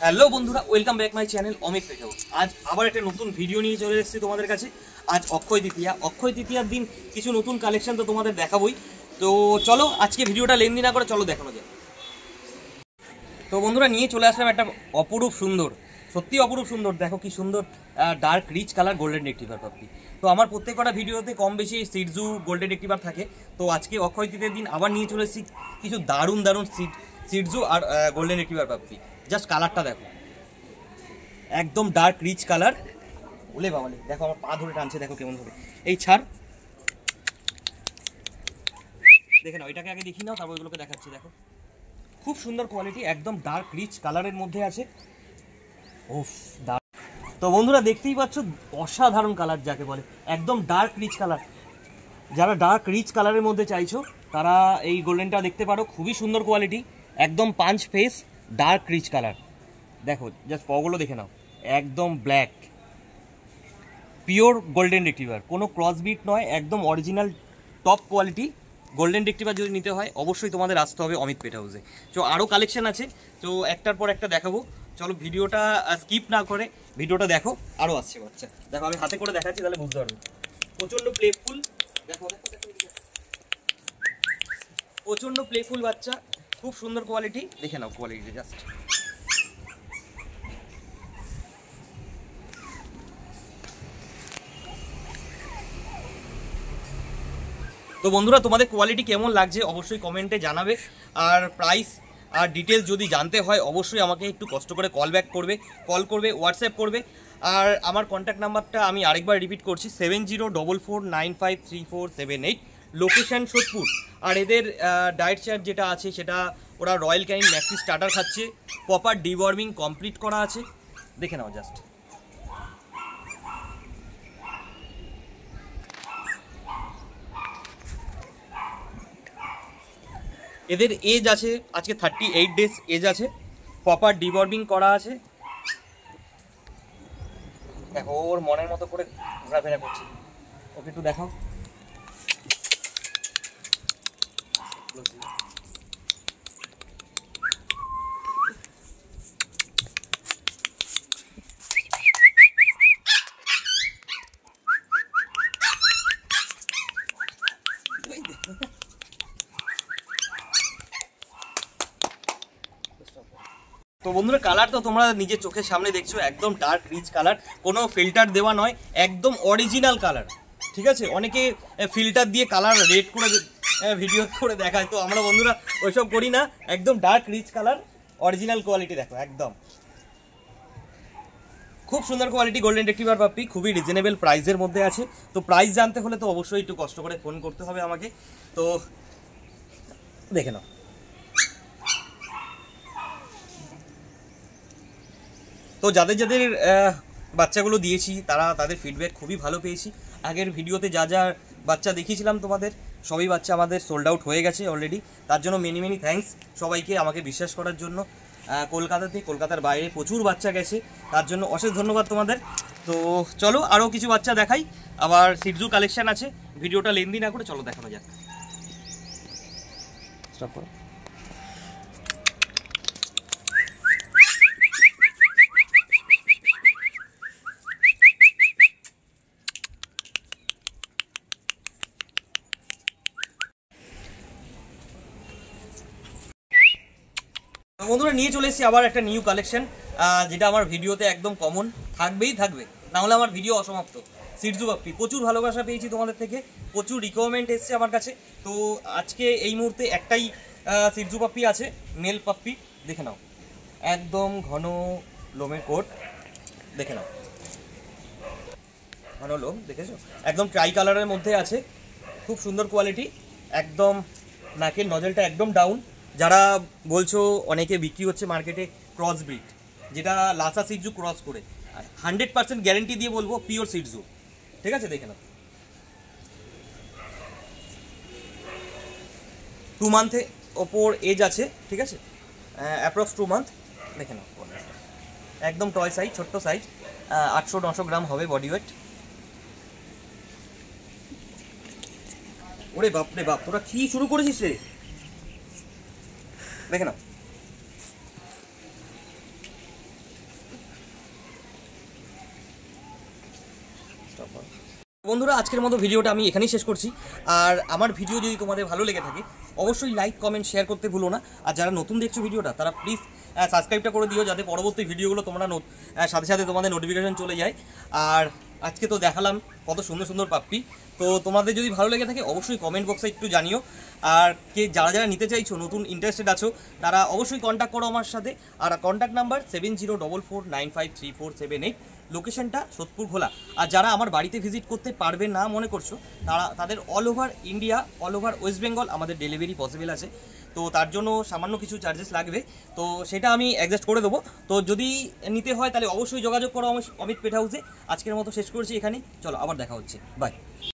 Hello বন্ধুরা, welcome back my channel Amit পেটাও। আজ আবার একটা নতুন ভিডিও নিয়ে চলে এসেছি তোমাদের কাছে। আজ অক্ষয় তৃতীয়ার দিন কিছু নতুন কালেকশন তো তোমাদের দেখাবোই। তো চলো আজকে ভিডিওটা লেন্দি না করে চলো দেখানো যায়। তো বন্ধুরা নিয়ে চলে আসলাম একটা অপরূপ সুন্দর, সত্যি অপরূপ সুন্দর, দেখো কি সুন্দর dark rich colour golden retriever puppy. তো আমার প্রত্যেক কটা ভিডিওতে কম বেশি সিডজু গোল্ডেন রেক্টিভার থাকে। তো আজকে অক্ষয় তৃতীয়ার দিন আবার নিয়ে চলে এসেছি কিছু দারুণ দারুণ সিডজু আর গোল্ডেন রেক্টিভার পাপ্পি। জাস্ট কালারটা দেখো, একদম ডার্ক রিচ কালার। বলে বাবালে, দেখো আমার পা ধরে টানছে, দেখো কেমন ধরে। এই ছাড়, দেখে নাও, এটাকে আগে দেখি নাও, তারপর ওইগুলোকে দেখাচ্ছি। দেখো খুব সুন্দর কোয়ালিটি, একদম ডার্ক রিচ কালারের মধ্যে আছে। ওফ, তো বন্ধুরা দেখতেই পাচ্ছ অসাধারণ কালার যাকে বলে, একদম ডার্ক রিচ কালার। যারা ডার্ক রিচ কালারের মধ্যে চাইছো তারা এই গোল্ডেনটা দেখতে পারো, খুবই সুন্দর কোয়ালিটি, একদম punch face dark rich colour. দেখো জাস্ট পগুলো দেখে নাও, একদম ব্ল্যাক পিওর গোল্ডেন রেক্টিভার, কোনো ক্রসবিট নয়, একদম original top quality golden retriever. যদি নিতে হয় অবশ্যই তোমাদের আসতে হবে অমিত পেট হাউসে। তো আরও কালেকশন আছে, তো একটার পর একটা দেখাবো। চলো ভিডিওটা স্কিপ না করে ভিডিওটা দেখো, আরও আসছে বাচ্চা। দেখো আমি হাতে করে দেখাচ্ছি, তাহলে বুঝতে পারবে। প্রচণ্ড প্লেফুল, দেখো প্রচণ্ড প্লেফুল বাচ্চা, খুব সুন্দর কোয়ালিটি, দেখে নাও কোয়ালিটি জাস্ট। তো বন্ধুরা তোমাদের কোয়ালিটি কেমন লাগছে অবশ্যই কমেন্টে জানাবে। আর প্রাইস আর ডিটেলস যদি জানতে হয় অবশ্যই আমাকে একটু কষ্ট করে কল করবে, হোয়াটসঅ্যাপ করবে। আর আমার কন্ট্যাক্ট নাম্বারটা আমি আরেকবার রিপিট করছি, 7044953478, লোকেশান সোদপুর। আর এদের ডায়েট চার্ট যেটা আছে সেটা ওরা রয়্যাল ক্যানিন ম্যাক্সি স্টার্টার খাচ্ছে, প্রপার ডিওয়ার্মিং কমপ্লিট করা আছে, দেখে নাও জাস্ট। এদের এজ আছে আজকে 38 ডেজ এজ আছে, প্রপার ডিওয়ার্মিং করা আছে। দেখো ওর মনের মতো করে ঘোরাফেরা করছে, ওকে একটু দেখাও। তো বন্ধুরা কালার তো তোমরা নিজের চোখের সামনে দেখছো, একদম ডার্ক রিচ কালার, কোনো ফিল্টার দেওয়া নয়, একদম অরিজিনাল কালার। ঠিক আছে, অনেকে ফিল্টার দিয়ে কালার রেড করে ভিডিও করে দেখায়, তো আমরা বন্ধুরা ওইসব করি না, একদম dark rich colour, original quality. দেখো একদম খুব সুন্দর কোয়ালিটি গোল্ডেন রেক্টিভার পাপ্পি, খুবই রিজনেবল প্রাইসের মধ্যে আছে। তো প্রাইস জানতে হলে তো অবশ্যই একটু কষ্ট করে ফোন করতে হবে আমাকে। তো দেখে নাও, তো যাদের যাদের বাচ্চাগুলো দিয়েছি তাদের ফিডব্যাক খুবই ভালো পেয়েছি। আগের ভিডিওতে যা যা বাচ্চা দেখিয়েছিলাম তোমাদের সবই বাচ্চা আমাদের সোল্ড আউট হয়ে গেছে অলরেডি। তার জন্য মেনি থ্যাঙ্কস সবাইকে আমাকে বিশ্বাস করার জন্য। কলকাতার বাইরে প্রচুর বাচ্চা গেছে, তার জন্য অশেষ ধন্যবাদ তোমাদের। তো চলো আরও কিছু বাচ্চা দেখাই, আবার সিডজু কালেকশান আছে, ভিডিওটা লেন্দি না করে চলো দেখানো যাক। স্টপ করো। বন্ধুরা নিয়ে চলে এসেছি আবার একটা নিউ কালেকশন, যেটা আমার ভিডিওতে একদম কমন থাকবে, না হলে আমার ভিডিও অসমাপ্ত। সিডজু পাপ্পি প্রচুর ভালোবাসা পেয়েছি তোমাদের থেকে, প্রচুর রিকোয়ারমেন্ট এসছে আমার কাছে। তো আজকে এই মুহূর্তে একটাই সিডজু পাপ্পি আছে, মেল পাপ্পি, দেখে নাও, একদম ঘন লোমের কোট, দেখে নাও ঘন লোম, দেখেছো, একদম ট্রাই কালারের মধ্যে আছে, খুব সুন্দর কোয়ালিটি, একদম নাকের নজলটা একদম ডাউন। যারা বলছো অনেকে বিক্রি হচ্ছে মার্কেটে ক্রস ব্রিড, যেটা লাসা সিডজু ক্রস করে, 100% গ্যারেন্টি দিয়ে বলবো পিওর সিডজু। ঠিক আছে, দেখে নাও, 2 মান্থে ওপর এজ আছে, ঠিক আছে, অ্যাপ্রক্স 2 মান্থ, দেখে নাও, একদম টয় সাইজ, ছোট্ট সাইজ, 800-900 গ্রাম হবে বডি ওয়েট। ওরে বাপ রে বাপ, তোরা কি শুরু করেছিস রে, দেখে নাও। বন্ধুরা, আজকের মতো ভিডিওটা আমি এখানেই শেষ করছি। আর আমার ভিডিও যদি তোমাদের ভালো লেগে থাকে অবশ্যই লাইক কমেন্ট শেয়ার করতে ভুলো না। আর যারা নতুন দেখছো ভিডিওটা তারা প্লিজ সাবস্ক্রাইবটা করে দিও, যাতে পরবর্তী ভিডিওগুলো তোমরা সাথে সাথে তোমাদের নোটিফিকেশন চলে যায়। আর আজকে তো দেখালাম কত সুন্দর সুন্দর পাপ্পি। তো তোমাদের যদি ভালো লেগে থাকে অবশ্যই কমেন্ট বক্সে একটু জানিও। আর যারা যারা নিতে চাইছো, নতুন ইন্টারেস্টেড আছো, তারা অবশ্যই কন্ট্যাক্ট করো আমার সাথে। আর কন্ট্যাক্ট নাম্বার 7044495347, লোকেশনটা সোদপুর ঘোলা। আর যারা আমার বাড়িতে ভিজিট করতে পারবে না মনে করছো, তাদের all over India, all over West Bengal আমাদের ডেলিভারি পসিবল আছে। তো তার জন্য সামান্য কিছু চার্জেস লাগবে, তো সেটা আমি অ্যাডজাস্ট করে দেবো। তো যদি নিতে হয় তাহলে অবশ্যই যোগাযোগ করো অমিত পেট হাউসে। আজকের মতো শেষ করছি এখানে, চলো আবার দেখা হচ্ছে, বাই।